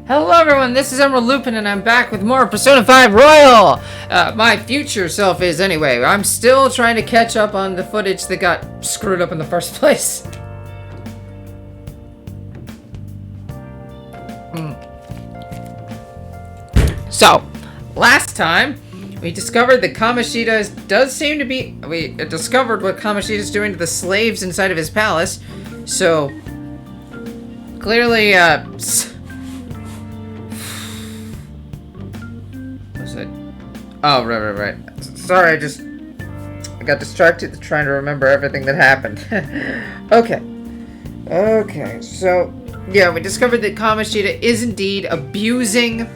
Hello everyone, this is Emerald Lupin and I'm back with more Persona 5 Royal! My future self is anyway. I'm still trying to catch up on the footage that got screwed up in the first place. So, last time, we discovered that Kamoshida's does seem to be... We discovered what Kamoshida's doing to the slaves inside of his palace. So, clearly, Oh, right. Sorry, I got distracted trying to remember everything that happened. Okay, so, yeah, we discovered that Kamoshida is indeed abusing...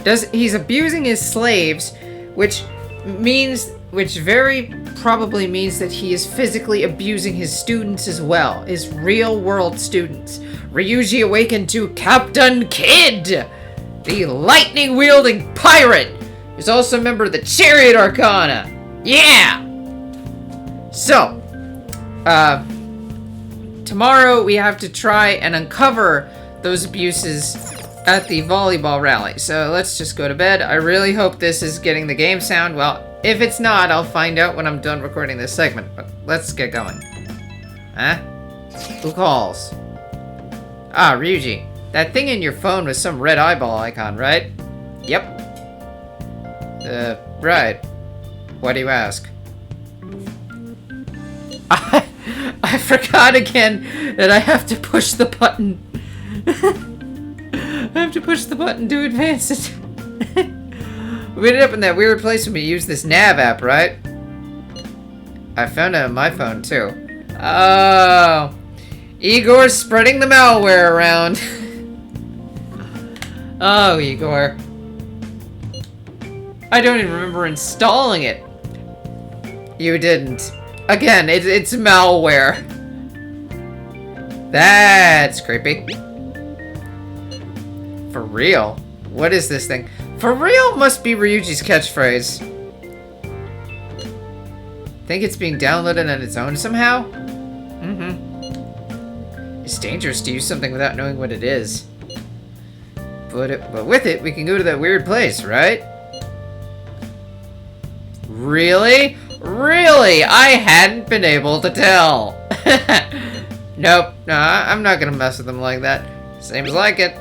He's abusing his slaves, which very probably means that he is physically abusing his students as well. His real-world students. Ryuji awakened to Captain Kid! The lightning-wielding pirate! He's also a member of the Chariot Arcana! Yeah! So, tomorrow we have to try and uncover those abuses at the volleyball rally. So let's just go to bed. I really hope this is getting the game sound. Well, if it's not, I'll find out when I'm done recording this segment. But let's get going. Huh? Who calls? Ah, Ryuji. That thing in your phone was some red eyeball icon, right? Yep. Right. Why do you ask? I forgot again that I have to push the button. I have to push the button to advance it. We ended up in that weird place when we used this nav app, right? I found it on my phone, too. Oh. Igor's spreading the malware around. Oh, Igor. I don't even remember installing it. You didn't. Again, it's malware. That's creepy. For real? What is this thing? For real must be Ryuji's catchphrase. Think it's being downloaded on its own somehow? It's dangerous to use something without knowing what it is. But with it, we can go to that weird place, right? Really? Really? I hadn't been able to tell. Nope. No, I'm not gonna mess with them like that. Seems like it.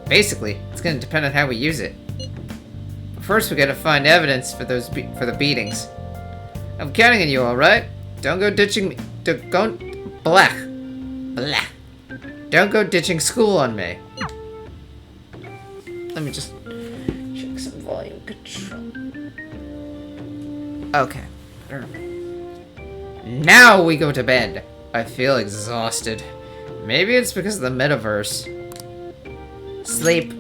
Basically, it's gonna depend on how we use it. But first, we gotta find evidence for the beatings. I'm counting on you, all right? Don't go ditching me. Don't go ditching school on me. Let me just check some volume control. Okay. Now we go to bed. I feel exhausted. Maybe it's because of the metaverse. Sleep.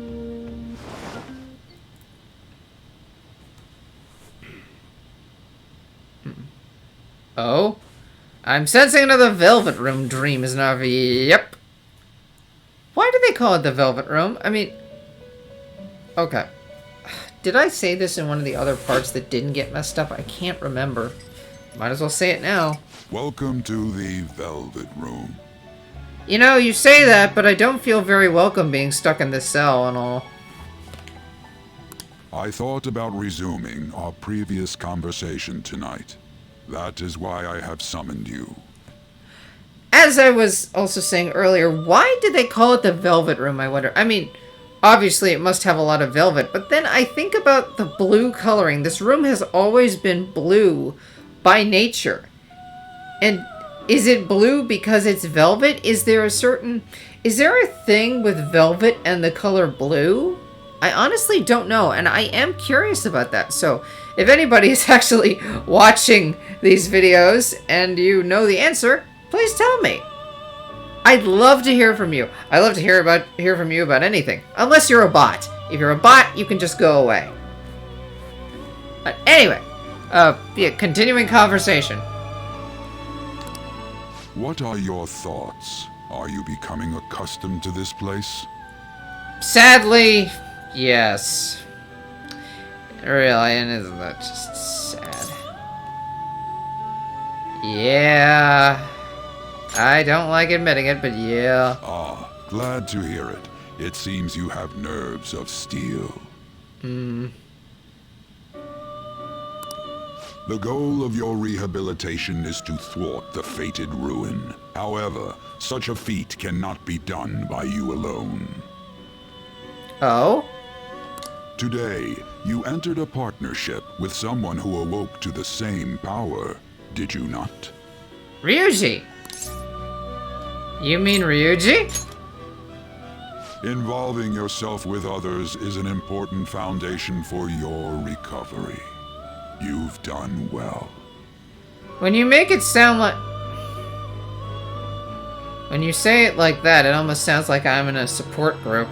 Oh? I'm sensing another Velvet Room dream is now. Yep. Why do they call it the Velvet Room? I mean... Okay. Did I say this in one of the other parts that didn't get messed up? I can't remember. Might as well say it now. Welcome to the Velvet Room. You know, you say that, but I don't feel very welcome being stuck in this cell and all. I thought about resuming our previous conversation tonight. That is why I have summoned you. As I was also saying earlier, why did they call it the Velvet Room, I wonder? I mean, obviously it must have a lot of velvet, but then I think about the blue coloring. This room has always been blue by nature. And is it blue because it's velvet? Is there a thing with velvet and the color blue? I honestly don't know, and I am curious about that. So, if anybody is actually watching these videos and you know the answer, please tell me. I'd love to hear from you. I'd love to hear from you about anything. Unless you're a bot. If you're a bot, you can just go away. But anyway, yeah, continuing conversation. What are your thoughts? Are you becoming accustomed to this place? Sadly, yes. Really, and isn't that just sad? Yeah. I don't like admitting it, but yeah. Ah, glad to hear it. It seems you have nerves of steel. The goal of your rehabilitation is to thwart the fated ruin. However, such a feat cannot be done by you alone. Oh? Today, you entered a partnership with someone who awoke to the same power, did you not? Ryuji! You mean Ryuji? Involving yourself with others is an important foundation for your recovery. You've done well. When you make it sound like... When you say it like that, it almost sounds like I'm in a support group.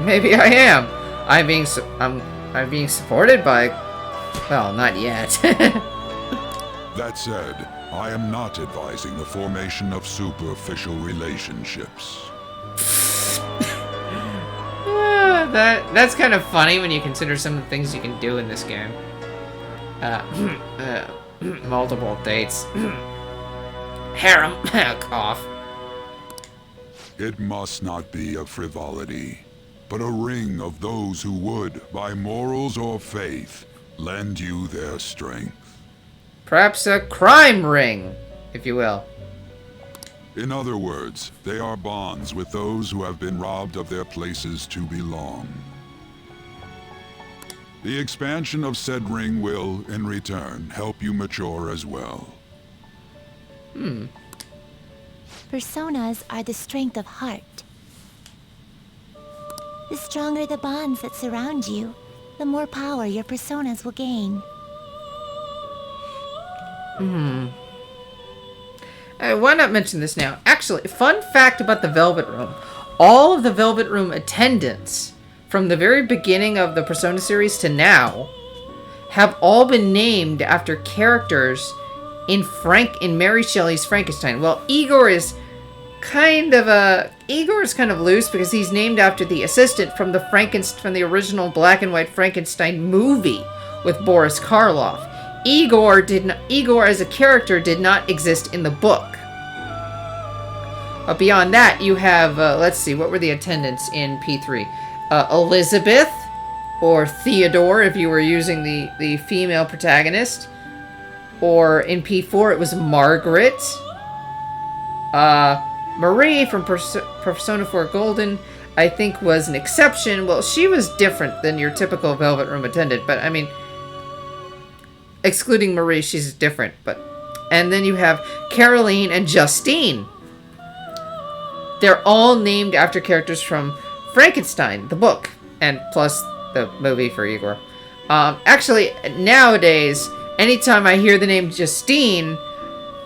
Maybe I am. I'm being supported by... Well, not yet. That said, I am not advising the formation of superficial relationships. That's kind of funny when you consider some of the things you can do in this game. Multiple dates. Harem. Cough. It must not be a frivolity, but a ring of those who would, by morals or faith, lend you their strength. Perhaps a crime ring, if you will. In other words, they are bonds with those who have been robbed of their places to belong. The expansion of said ring will, in return, help you mature as well. Personas are the strength of heart. The stronger the bonds that surround you, the more power your personas will gain. Why not mention this now? Actually, fun fact about the Velvet Room. All of the Velvet Room attendants, from the very beginning of the Persona series to now, have all been named after characters in Mary Shelley's Frankenstein. Well, Igor is kind of loose because he's named after the assistant from the original black and white Frankenstein movie with Boris Karloff. Igor as a character did not exist in the book. But beyond that, you have, let's see, what were the attendants in P3? Elizabeth, or Theodore if you were using the female protagonist. Or in P4, it was Margaret. Marie from Persona 4 Golden, I think, was an exception. Well, she was different than your typical Velvet Room attendant, but I mean... Excluding Marie, she's different, and then you have Caroline and Justine. They're all named after characters from Frankenstein, the book, and plus the movie for Igor. Actually, nowadays, anytime I hear the name Justine,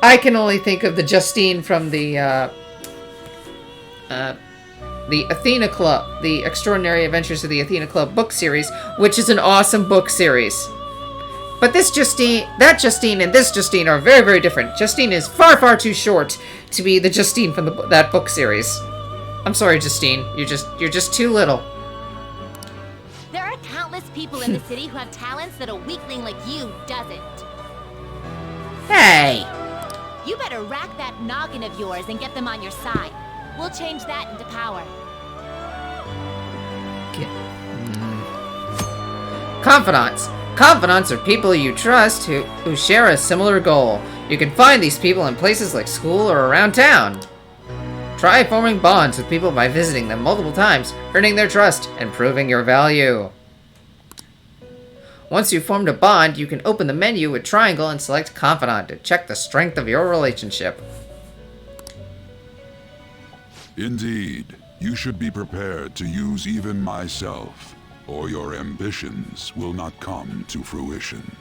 I can only think of the Justine from the Athena Club, the Extraordinary Adventures of the Athena Club book series, which is an awesome book series. But this Justine, that Justine, and this Justine are very, very different. Justine is far, far too short to be the Justine from that book series. I'm sorry, Justine. You're just too little. There are countless people in the city who have talents that a weakling like you doesn't. Hey! You better rack that noggin of yours and get them on your side. We'll change that into power. Confidants. Confidants are people you trust who share a similar goal. You can find these people in places like school or around town. Try forming bonds with people by visiting them multiple times, earning their trust, and proving your value. Once you've formed a bond, you can open the menu with triangle and select Confidant to check the strength of your relationship. Indeed, you should be prepared to use even myself, or your ambitions will not come to fruition.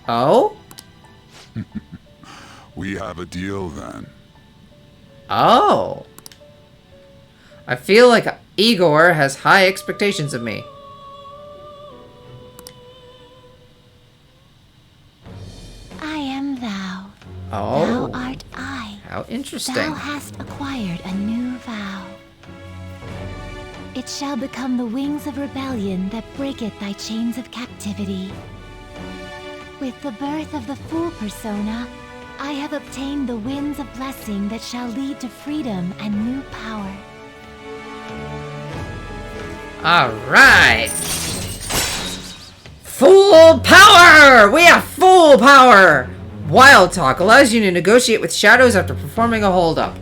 Oh? We have a deal then. Oh. I feel like Igor has high expectations of me. I am thou. Oh. Thou art I. How interesting. Thou hast acquired a new vow. It shall become the wings of rebellion that breaketh thy chains of captivity. With the birth of the Fool persona, I have obtained the winds of blessing that shall lead to freedom and new power. Alright! Full power! We have full power! Wild Talk allows you to negotiate with shadows after performing a hold-up.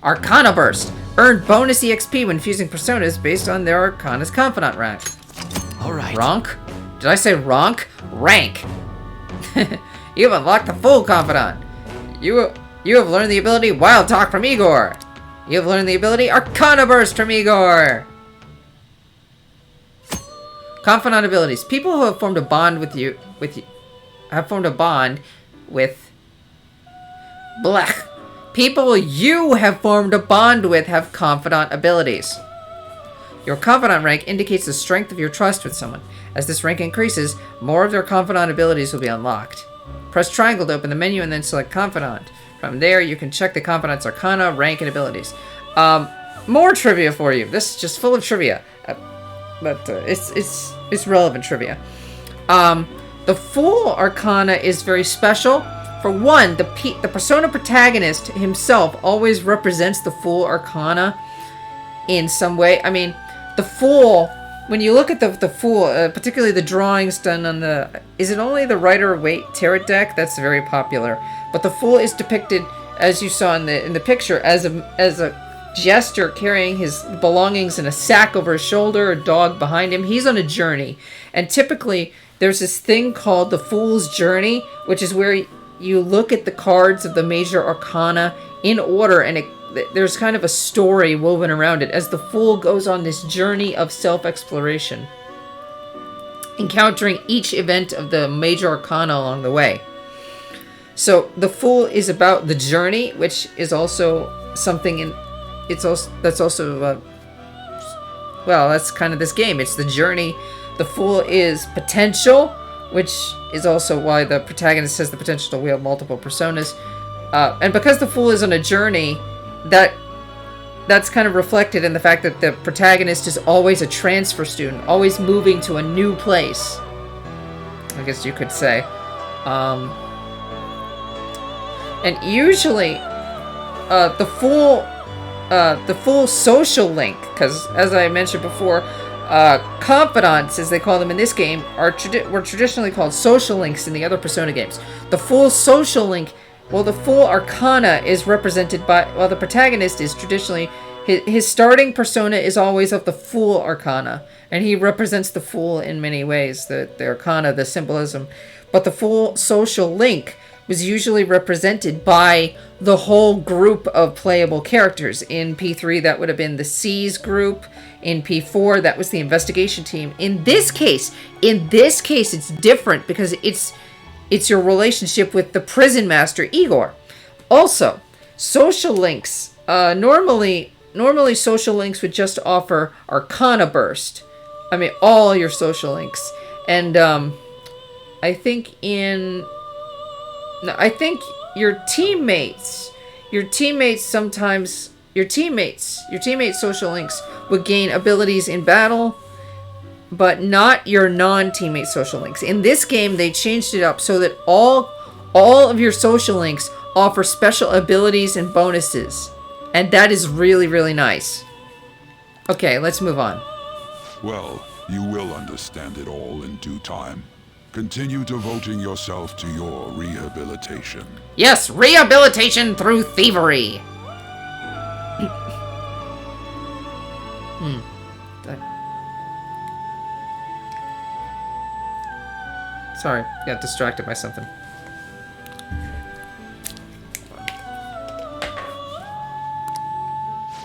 Arcana Burst. Earn bonus EXP when fusing personas based on their Arcana's Confidant rank. Alright. Ronk? Did I say ronk? Rank. You have unlocked the full Confidant. You have learned the ability Wild Talk from Igor. You have learned the ability Arcana Burst from Igor. Confidant abilities. People who have formed a bond with you have formed a bond with Blech. People you have formed a bond with have confidant abilities. Your confidant rank indicates the strength of your trust with someone. As this rank increases, more of their confidant abilities will be unlocked. Press triangle to open the menu and then select confidant. From there, you can check the confidant's arcana, rank, and abilities. More trivia for you. This is just full of trivia, but it's relevant trivia. The full arcana is very special. For one, the persona protagonist himself always represents the full arcana in some way. I mean, the Fool, when you look at the Fool, particularly the drawings done on the... Is it only the Rider-Waite Tarot deck? That's very popular. But the Fool is depicted, as you saw in the picture, as a jester carrying his belongings in a sack over his shoulder, a dog behind him. He's on a journey. And typically, there's this thing called the Fool's Journey, which is where you look at the cards of the major arcana in order, and there's kind of a story woven around it as the Fool goes on this journey of self-exploration, encountering each event of the major arcana along the way. So the Fool is about the journey, which is also something that's kind of this game. It's the journey. The Fool is potential, which is also why the protagonist has the potential to wield multiple personas. And because the Fool is on a journey, that's kind of reflected in the fact that the protagonist is always a transfer student, always moving to a new place, I guess you could say. And usually, the Fool social link, because as I mentioned before, confidants, as they call them in this game, were traditionally called social links in the other Persona games. The Fool social link, well, the Fool arcana is represented by, well, the protagonist is traditionally, his starting persona is always of the Fool arcana, and he represents the Fool in many ways, the arcana, the symbolism. But the Fool social link was usually represented by the whole group of playable characters. In P3, that would have been the C's group. In P4, that was the investigation team. In this case, it's different because it's your relationship with the prison master, Igor. Also, social links. Normally social links would just offer Arcana Burst. I mean, all your social links. And I think your teammates social links would gain abilities in battle, but not your non-teammate social links. In this game, they changed it up so that all of your social links offer special abilities and bonuses. And that is really, really nice. Okay, let's move on. Well, you will understand it all in due time. Continue devoting yourself to your rehabilitation. Yes, rehabilitation through thievery. Sorry, got distracted by something.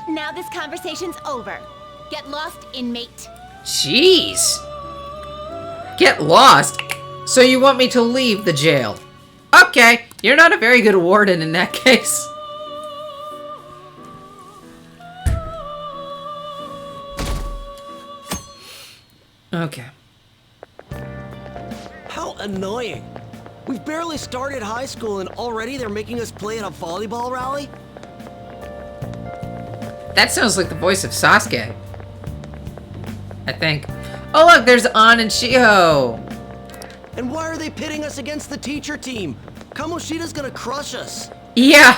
Now this conversation's over. Get lost, inmate. Jeez. Get lost? So you want me to leave the jail? Okay, you're not a very good warden in that case. Okay. How annoying. We've barely started high school and already they're making us play at a volleyball rally? That sounds like the voice of Sasuke. I think. Oh look, there's An and Shiho. And why are they pitting us against the teacher team? Kamoshida's gonna crush us. Yeah,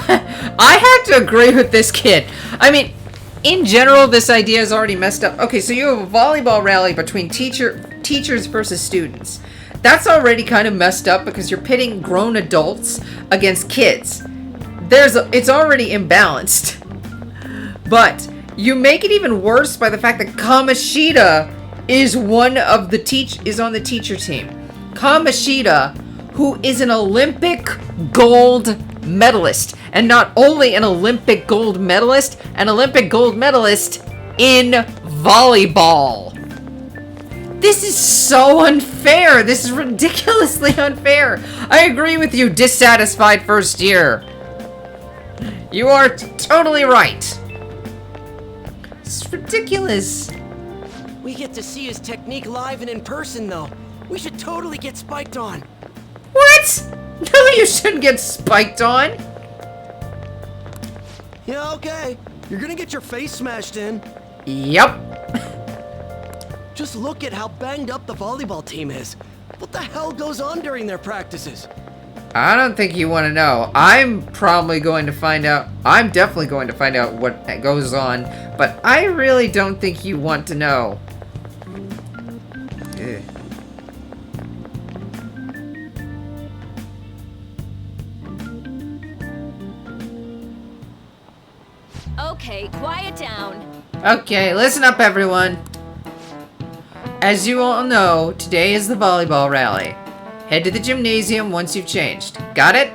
I have to agree with this kid. I mean, in general, this idea is already messed up. Okay, so you have a volleyball rally between teachers versus students. That's already kind of messed up because you're pitting grown adults against kids. It's already imbalanced. But you make it even worse by the fact that Kamoshida is on the teacher team. Kamoshida, who is an Olympic gold medalist, and not only an Olympic gold medalist, an Olympic gold medalist in volleyball. This is so unfair. This is ridiculously unfair. I agree with you, dissatisfied first year. You are totally right. It's ridiculous. We get to see his technique live and in person, though. We should totally get spiked on. What? No, you shouldn't get spiked on. Yeah, okay. You're gonna get your face smashed in. Yep. Just look at how banged up the volleyball team is. What the hell goes on during their practices? I don't think you want to know. I'm probably going to find out. I'm definitely going to find out what goes on, but I really don't think you want to know. Ugh. Okay, quiet down. Okay, listen up, everyone. As you all know, today is the volleyball rally. Head to the gymnasium once you've changed. Got it?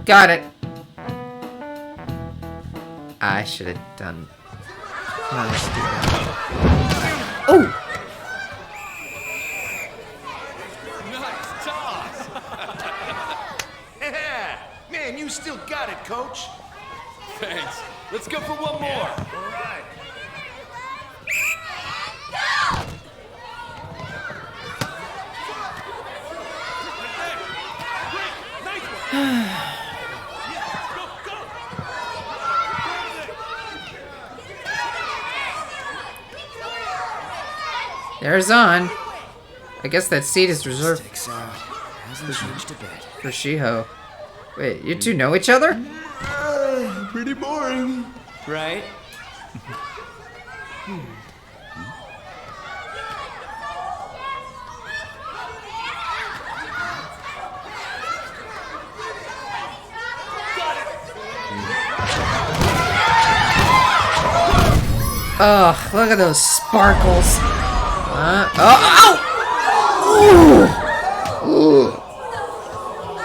Got it. I should have done... No, let's do that. Oh! Nice toss! Yeah! Man, you still got it, coach. Thanks. Let's go for one more. All right. There's on. I guess that seat is reserved Sticks out. Hasn't changed a bit. for Shiho. Wait, you two know each other? Pretty boring. Right? Ugh, look at those sparkles.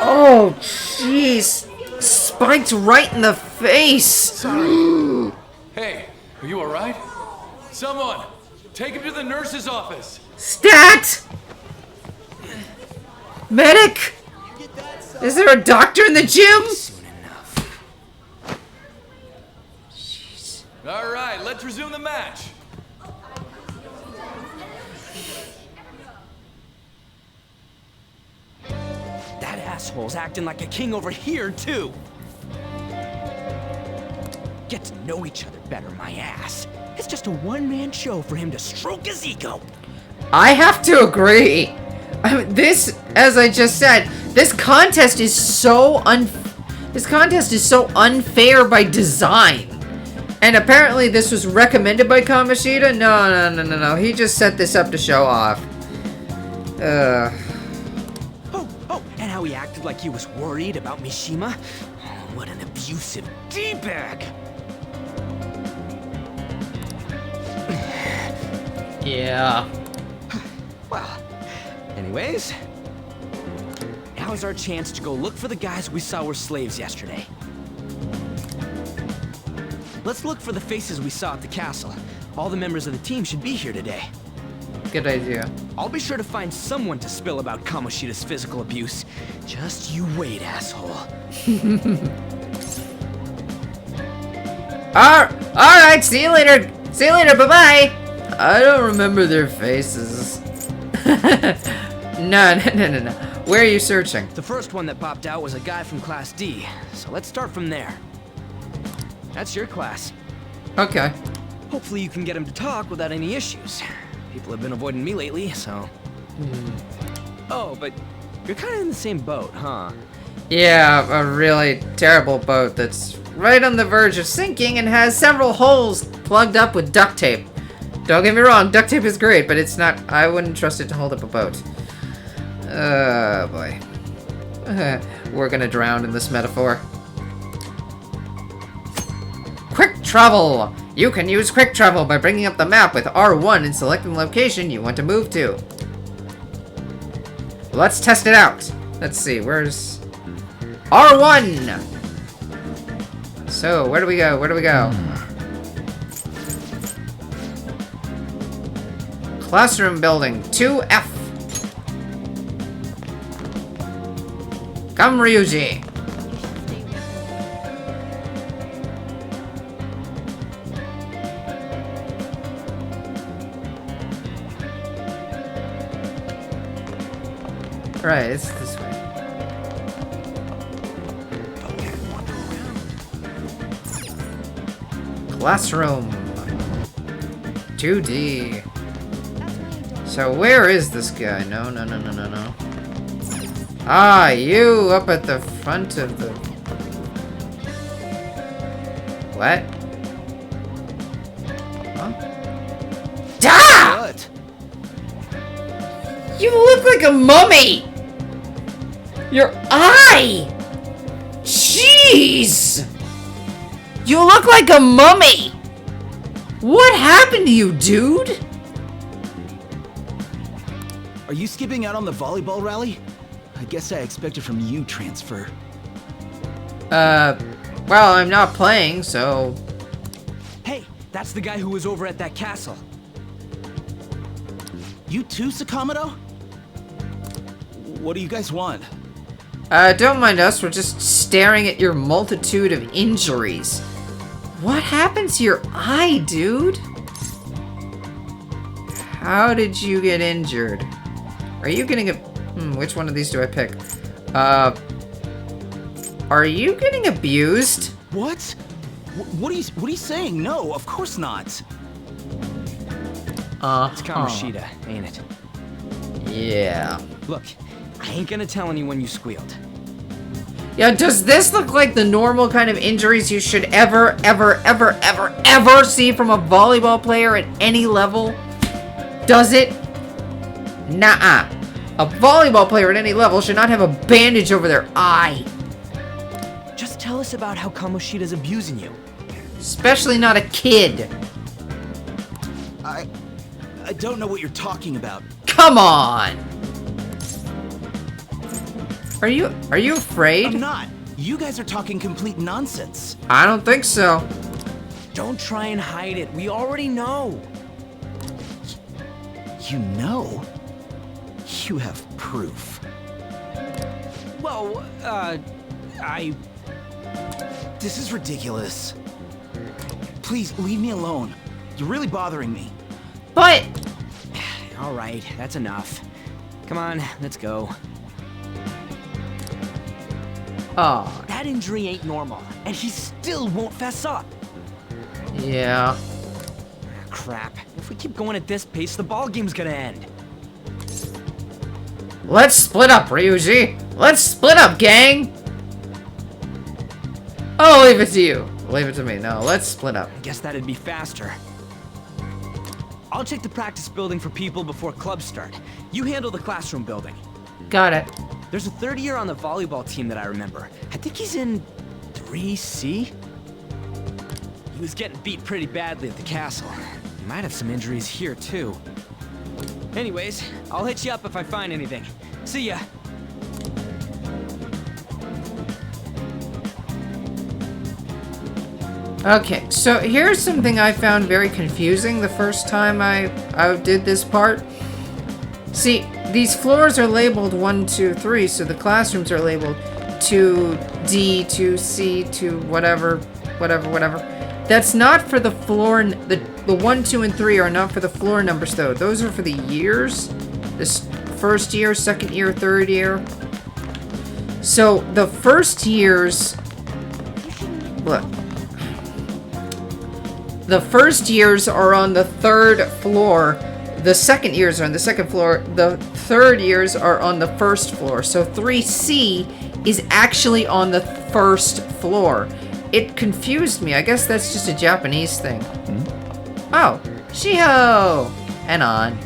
Oh, jeez. Spiked right in the face. Hey, are you all right? Someone, take him to the nurse's office. Stat! Medic! Is there a doctor in the gym? All right, let's resume the match. That asshole's acting like a king over here, too. Get to know each other better, my ass. It's just a one-man show for him to stroke his ego. I have to agree. I mean, this, as I just said, this contest is so unfair by design. And apparently this was recommended by Kamoshida? No. He just set this up to show off. Oh, and how he acted like he was worried about Mishima? Oh, what an abusive D-bag! Yeah. Well, anyways, now's our chance to go look for the guys we saw were slaves yesterday. Let's look for the faces we saw at the castle. All the members of the team should be here today. Good idea. I'll be sure to find someone to spill about Kamoshida's physical abuse. Just you wait, asshole. Alright, see you later. See you later, bye-bye. I don't remember their faces. No. Where are you searching? The first one that popped out was a guy from Class D, so let's start from there. That's your class. Okay. Hopefully you can get him to talk without any issues. People have been avoiding me lately, so... Oh, but you're kind of in the same boat, huh? Yeah, a really terrible boat that's right on the verge of sinking and has several holes plugged up with duct tape. Don't get me wrong, duct tape is great, but it's not... I wouldn't trust it to hold up a boat. Oh, boy. We're gonna drown in this metaphor. Quick travel! You can use quick travel by bringing up the map with R1 and selecting the location you want to move to. Let's test it out. Let's see, where's... R1! So, where do we go? Where do we go? Classroom building, 2F. Come, Ryuji. Right, it's this way. Classroom. 2D. So where is this guy? No. Ah, you up at the front of the... What? Huh? Ah! What? You look like a mummy! Your eye! Jeez! You look like a mummy! What happened to you, dude? Are you skipping out on the volleyball rally? I guess I expected from you transfer. Well, I'm not playing, so... Hey, that's the guy who was over at that castle. You too, Sakamoto? What do you guys want? Don't mind us, we're just staring at your multitude of injuries. What happened to your eye, dude? How did you get injured? Are you getting a... which one of these do I pick? Are you getting abused? What? What are you saying? No, of course not. It's Kamoshida, ain't it? Yeah. Look, I ain't gonna tell anyone you squealed. Yeah, does this look like the normal kind of injuries you should ever see from a volleyball player at any level? Does it? Nuh-uh. A volleyball player at any level should not have a bandage over their eye. Just tell us about how Kamoshida's abusing you. Especially not a kid. I don't know what you're talking about. Come on! Are you afraid? I'm not. You guys are talking complete nonsense. I don't think so. Don't try and hide it. We already know. You know? You have proof. Well, This is ridiculous. Please, leave me alone. You're really bothering me. But... All right, that's enough. Come on, let's go. Oh. That injury ain't normal, and he still won't fess up. Yeah. Crap. If we keep going at this pace, the ball game's gonna end. Let's split up, Ryuji. Let's split up, gang. I'll leave it to you. Leave it to me. No, let's split up. I guess that'd be faster. I'll check the practice building for people before clubs start. You handle the classroom building. Got it. There's a third year on the volleyball team that I remember. I think he's in 3C? He was getting beat pretty badly at the castle. He might have some injuries here, too. Anyways, I'll hit you up if I find anything. See ya! Okay, so here's something I found very confusing the first time I did this part. See, these floors are labeled 1, 2, 3, so the classrooms are labeled 2D, 2C, 2 whatever. That's not for the floor, the 1, 2, and 3 are not for the floor numbers though. Those are for the years. This first year, second year, third year. So the first years, what? The first years are on the third floor. The second years are on the second floor. The third years are on the first floor. So 3C is actually on the first floor. it confused me. I guess that's just a Japanese thing. Oh, Shiho! And on.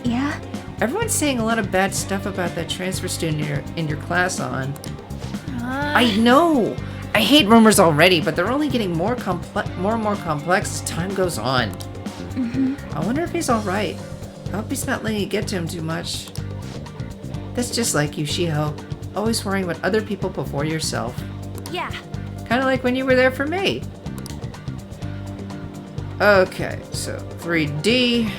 Yeah? Everyone's saying a lot of bad stuff about that transfer student in your class, On. I know! I hate rumors already, but they're only getting more and more complex as time goes on. I wonder if he's alright. I hope he's not letting it get to him too much. That's just like you, Shiho. Always worrying about other people before yourself. Yeah. Kinda like when you were there for me. Okay, so 3D.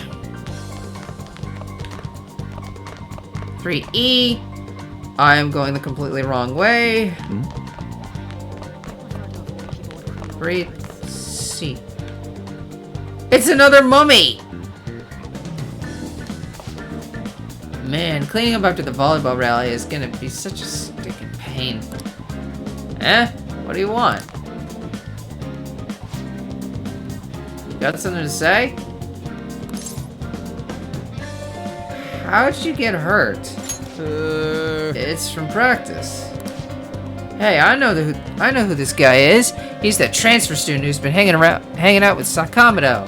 3E. I am going the completely wrong way. 3C. It's another mummy! Man, cleaning up after the volleyball rally is gonna be such a sticking pain. What do you want? You got something to say? How'd you get hurt? It's from practice. Hey, I know who this guy is. He's that transfer student who's been hanging out with Sakamoto.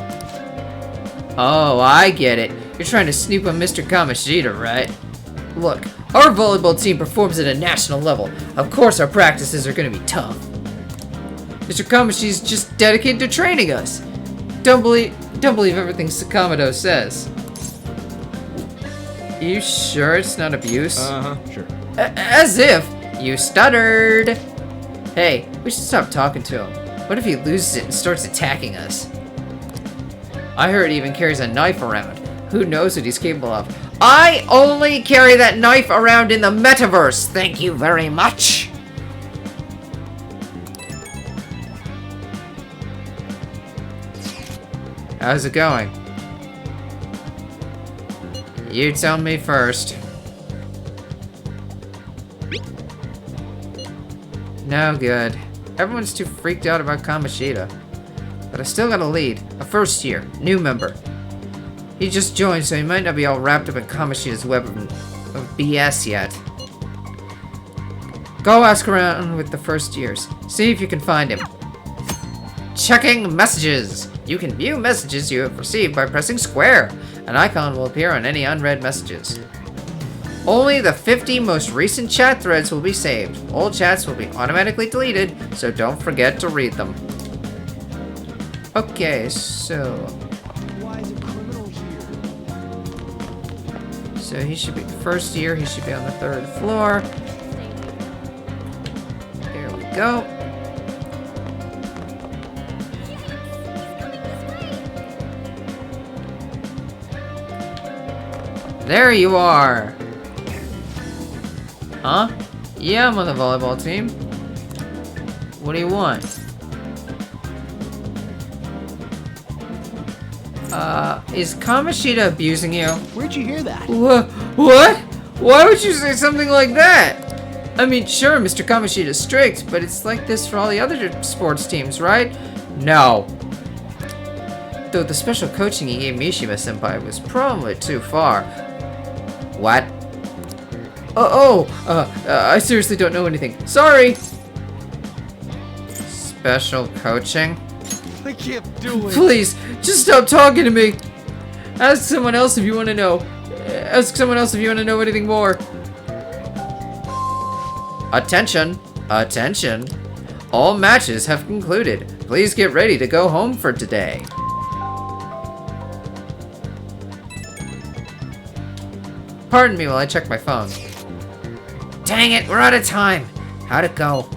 Oh, I get it. You're trying to snoop on Mr. Kamoshida, right? Look, our volleyball team performs at a national level. Of course our practices are gonna be tough. Mr. Kamoshida's just dedicated to training us. Don't believe everything Sakamoto says. You sure it's not abuse? Sure. As if you stuttered. Hey, we should stop talking to him. What if he loses it and starts attacking us? I heard he even carries a knife around. Who knows what he's capable of? I only carry that knife around in the metaverse. Thank you very much. How's it going? You tell me first. No good. Everyone's too freaked out about Kamoshida. But I still got a lead. A first year, new member. He just joined, so he might not be all wrapped up in Kamoshida's web of BS yet. Go ask around with the first years. See if you can find him. Checking messages. You can view messages you have received by pressing square. An icon will appear on any unread messages. Only the 50 most recent chat threads will be saved. Old chats will be automatically deleted, so don't forget to read them. Okay, so... Why is a criminal here? So he should be first year, he should be on the 3rd floor. Here we go. There you are! Huh? Yeah, I'm on the volleyball team. What do you want? Is Kamoshida abusing you? Where'd you hear that? What? Why would you say something like that? I mean, sure, Mr. Kamoshida's strict, but it's like this for all the other sports teams, right? No. Though the special coaching he gave Mishima-senpai was probably too far. What? I seriously don't know anything. Sorry! Special coaching? I can't do it. Please, just stop talking to me! Ask someone else if you want to know. Ask someone else if you want to know anything more. Attention! Attention! All matches have concluded. Please get ready to go home for today. Pardon me while I check my phone. Dang it, we're out of time. How'd it go?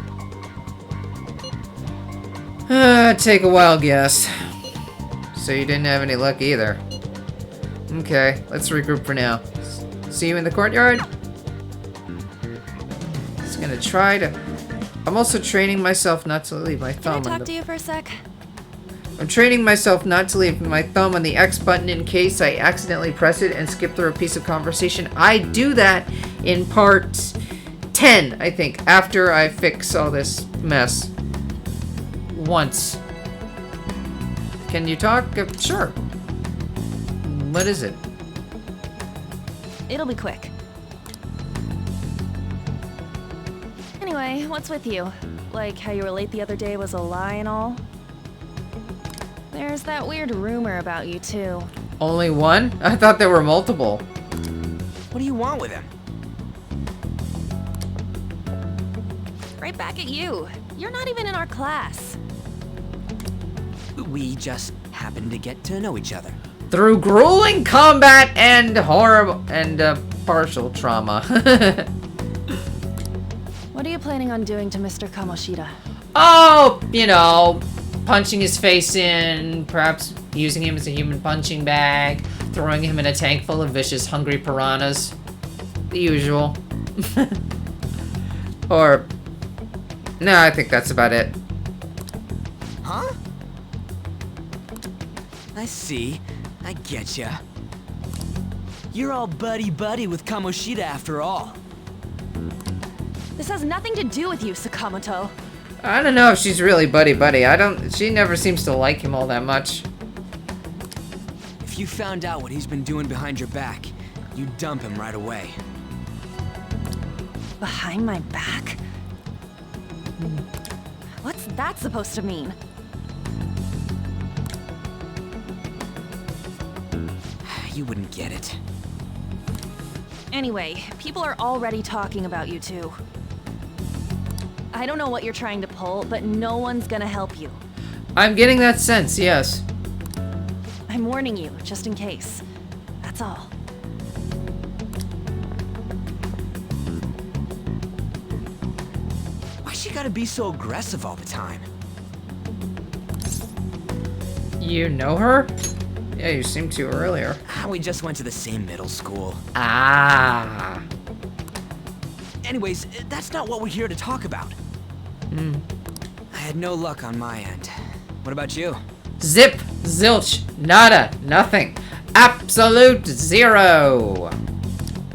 Take a wild guess. So you didn't have any luck either. Okay, let's regroup for now. See you in the courtyard? Just gonna try to... I'm also training myself not to leave my thumb Can I on talk to you for a sec? I'm training myself not to leave my thumb on the X button in case I accidentally press it and skip through a piece of conversation. I do that in part 10, I think, after I fix all this mess. Once. Can you talk? Sure. What is it? It'll be quick. Anyway, what's with you? Like how you were late the other day was a lie and all? There's that weird rumor about you, too. Only one? I thought there were multiple. What do you want with him? Right back at you. You're not even in our class. We just happened to get to know each other. Through grueling combat and horrible and partial trauma. What are you planning on doing to Mr. Kamoshida? Oh, you know, punching his face in, perhaps using him as a human punching bag, throwing him in a tank full of vicious, hungry piranhas. The usual. Or, no, I think that's about it. Huh? I see. I getcha. You're all buddy-buddy with Kamoshida after all. This has nothing to do with you, Sakamoto. I don't know if she's really buddy-buddy. She never seems to like him all that much. If you found out what he's been doing behind your back, you'd dump him right away. Behind my back? What's that supposed to mean? You wouldn't get it. Anyway, people are already talking about you two. I don't know what you're trying to pull, but no one's gonna help you. I'm getting that sense, yes. I'm warning you, just in case. That's all. Why's she gotta be so aggressive all the time? You know her? Yeah, you seemed to earlier. We just went to the same middle school. Ah. Anyways, that's not what we're here to talk about. I had no luck on my end. What about you? Zip, zilch, nada, nothing. Absolute zero.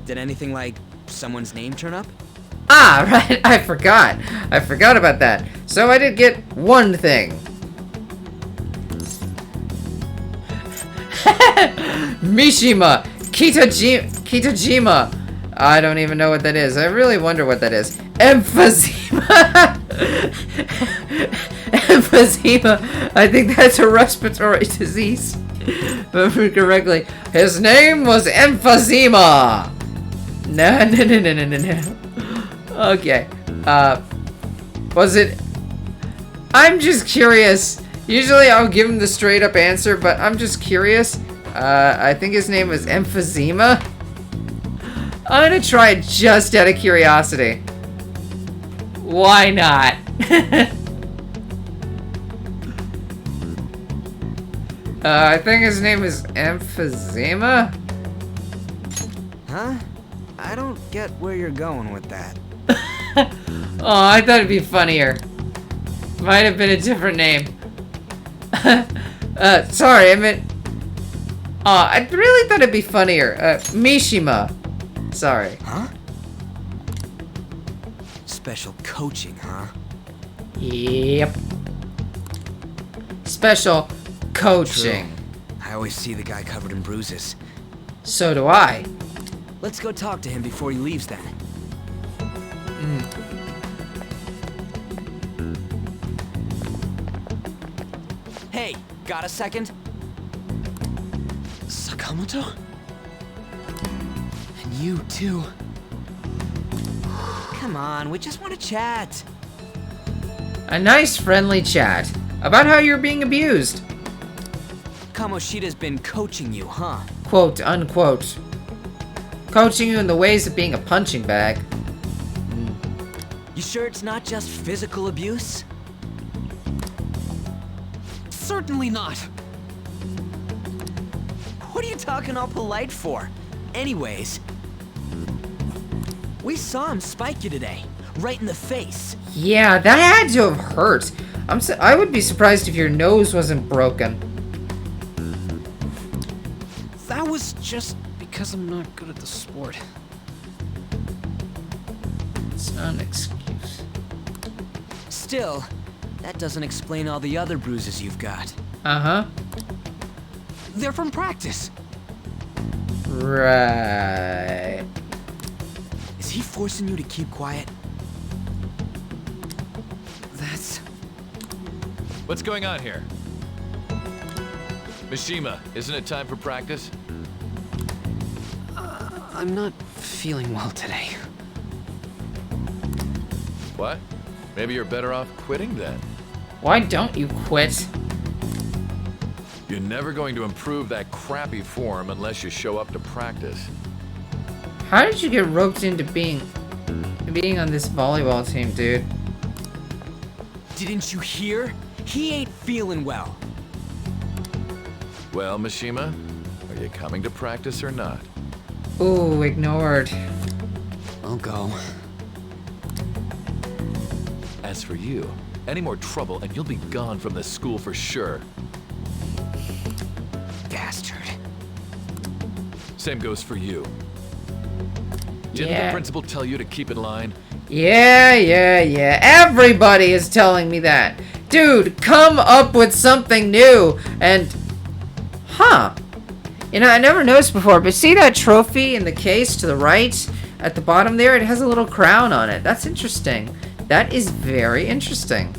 Did anything like someone's name turn up? Ah, right, I forgot. I forgot about that. So I did get one thing. Mishima Kitajima. I don't even know what that is. I really wonder what that is. Emphysema. Emphysema. I think that's a respiratory disease. If I remember correctly. His name was Emphysema. No. Okay. Was it? I'm just curious. Usually I'll give him the straight up answer, but I'm just curious. I think his name was Emphysema. I'm gonna try it just out of curiosity. Why not? I think his name is Emphysema. Huh? I don't get where you're going with that. Oh, I thought it'd be funnier. Might have been a different name. Sorry, I meant... I really thought it'd be funnier. Mishima. Sorry. Huh? Special coaching, huh? Yep. Special coaching. True. I always see the guy covered in bruises. So do I. Let's go talk to him before he leaves then. Hey, got a second? Sakamoto? And you too. Come on, we just want to chat. A nice friendly chat about how you're being abused. Kamoshida's been coaching you, huh? Quote unquote. Coaching you in the ways of being a punching bag. You sure it's not just physical abuse? Certainly not. What are you talking all polite for? Anyways, we saw him spike you today, right in the face. Yeah, that had to have hurt. I would be surprised if your nose wasn't broken. That was just because I'm not good at the sport. It's not an excuse. Still, that doesn't explain all the other bruises you've got. Uh-huh. They're from practice. Right. Is he forcing you to keep quiet? What's going on here? Mishima, isn't it time for practice? I'm not feeling well today. What? Maybe you're better off quitting then. Why don't you quit? You're never going to improve that crappy form unless you show up to practice. How did you get roped into being on this volleyball team, dude? Didn't you hear? He ain't feeling well. Well, Mishima, are you coming to practice or not? Ooh, ignored. I'll go. As for you, any more trouble and you'll be gone from this school for sure. Bastard. Same goes for you. Didn't the principal tell you to keep in line? Yeah. Everybody is telling me that. Dude, come up with something new. And, you know, I never noticed before, but see that trophy in the case to the right? At the bottom there, it has a little crown on it. That's interesting. That is very interesting.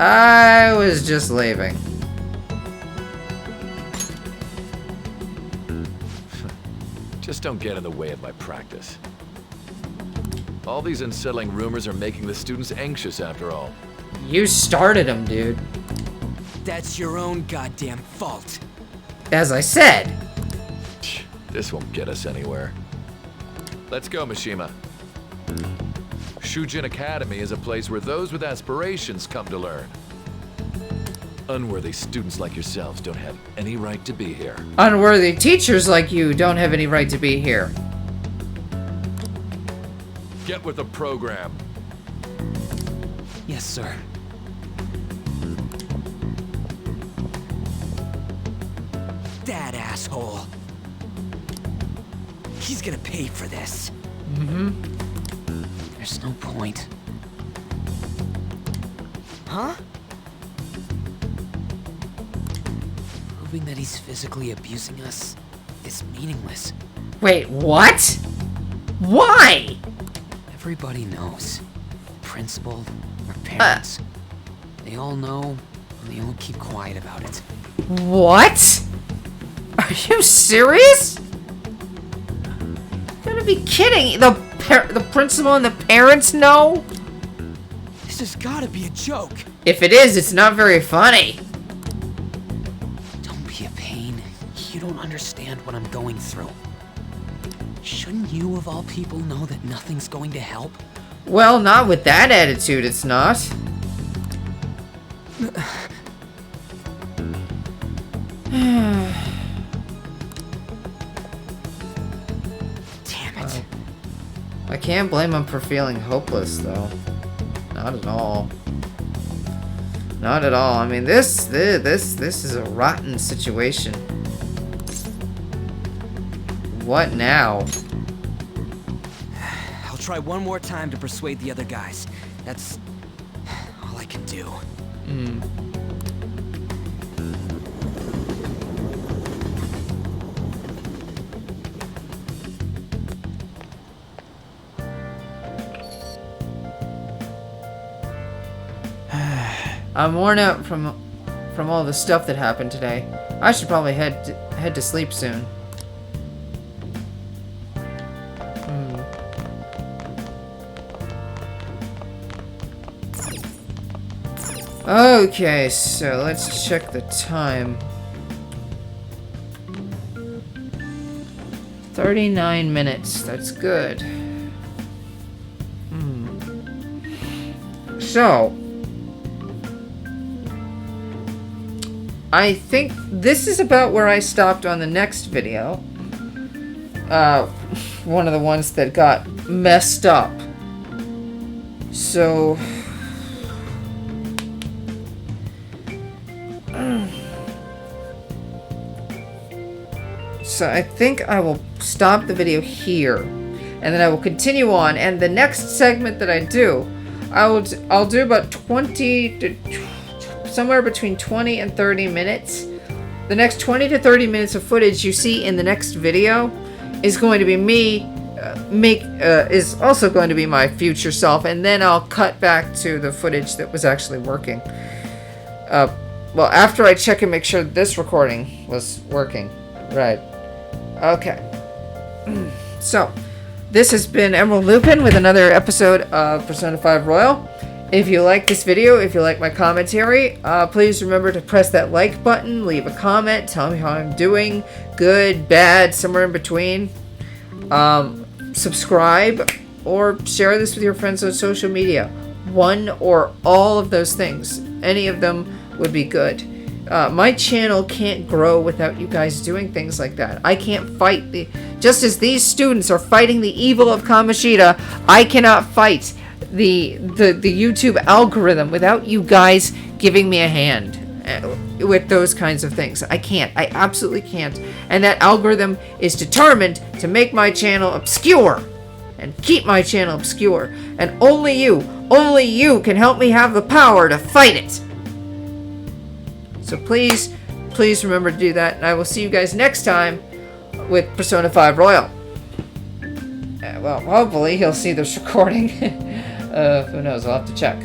I was just leaving. Just don't get in the way of my practice. All these unsettling rumors are making the students anxious after all. You started them, dude. That's your own goddamn fault. As I said. This won't get us anywhere. Let's go, Mishima. Shujin Academy is a place where those with aspirations come to learn. Unworthy students like yourselves don't have any right to be here. Unworthy teachers like you don't have any right to be here. Get with the program. Yes, sir. That asshole. He's gonna pay for this. There's no point. Huh? Proving that he's physically abusing us is meaningless. Wait, what? Why? Everybody knows. Principal, our parents. They all know, and they all keep quiet about it. What? Are you serious? You gotta be kidding. The principal and the parents know? This has gotta be a joke. If it is, it's not very funny. Don't be a pain. You don't understand what I'm going through. Shouldn't you, of all people, know that nothing's going to help? Well, not with that attitude, it's not. Damn it. I can't blame him for feeling hopeless, though. Not at all. Not at all. I mean, this is a rotten situation. What now? I'll try one more time to persuade the other guys. That's all I can do. I'm worn out from all the stuff that happened today. I should probably head to sleep soon. Okay, so let's check the time. 39 minutes. That's good. So, I think this is about where I stopped on the next video. One of the ones that got messed up. So... So I think I will stop the video here, and then I will continue on. And the next segment that I do, I'll do about 20 to somewhere between 20 and 30 minutes. The next 20 to 30 minutes of footage you see in the next video is going to be me is also going to be my future self, and then I'll cut back to the footage that was actually working. Well, after I check and make sure this recording was working. Right. Okay. So, this has been Emerald Lupin with another episode of Persona 5 Royal. If you like this video, if you like my commentary, please remember to press that like button, leave a comment, tell me how I'm doing, good, bad, somewhere in between. Subscribe, or share this with your friends on social media. One or all of those things. Any of them would be good. My channel can't grow without you guys doing things like that. I can't fight just as these students are fighting the evil of Kamoshida, I cannot fight the YouTube algorithm without you guys giving me a hand with those kinds of things. I can't. I absolutely can't. And that algorithm is determined to make my channel obscure and keep my channel obscure. And only you can help me have the power to fight it. So please remember to do that. And I will see you guys next time with Persona 5 Royal. Well, hopefully he'll see this recording. Who knows? I'll have to check.